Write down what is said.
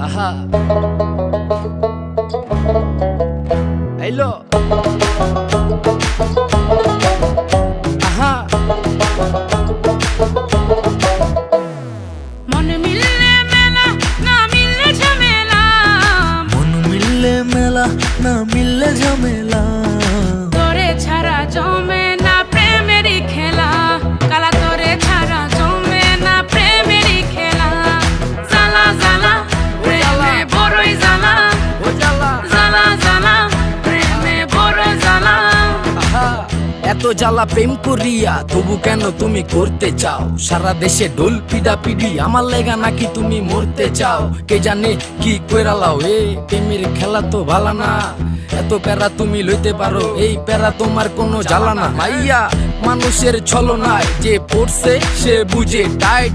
আহা আইলো আহা মন মিললে মেলা না মিললে ঝামেলা, মন মিললে মেলা না মিললে ঝামেলা, তোরে ছাড়া জমে না প্রেমেরই খেলা, কালা তোরে ছাড়া জমে না প্রেমেরই খেলা। জ্বালা জ্বালা প্রেমে বড়ই জ্বালা, ও জ্বালা জ্বালা জ্বালা প্রেমে বড় জ্বালা। আহা এত জ্বালা প্রেম করিয়া তবু কেন তুমি করতে চাও? সারা দেশে ঢোল পিডা পিডি আমার লেগা নাকি তুমি মরতে চাও? কে জানে কি কইরালাও, এ প্রেমের খেলা তো ভালা না। এত প্যারা তুমি লইতে পারো, এই প্যারা তোমার কোনো জ্বালা না। মাইয়া মানুষের ছলনায় যে পড়ছে সে বুঝে টাইট।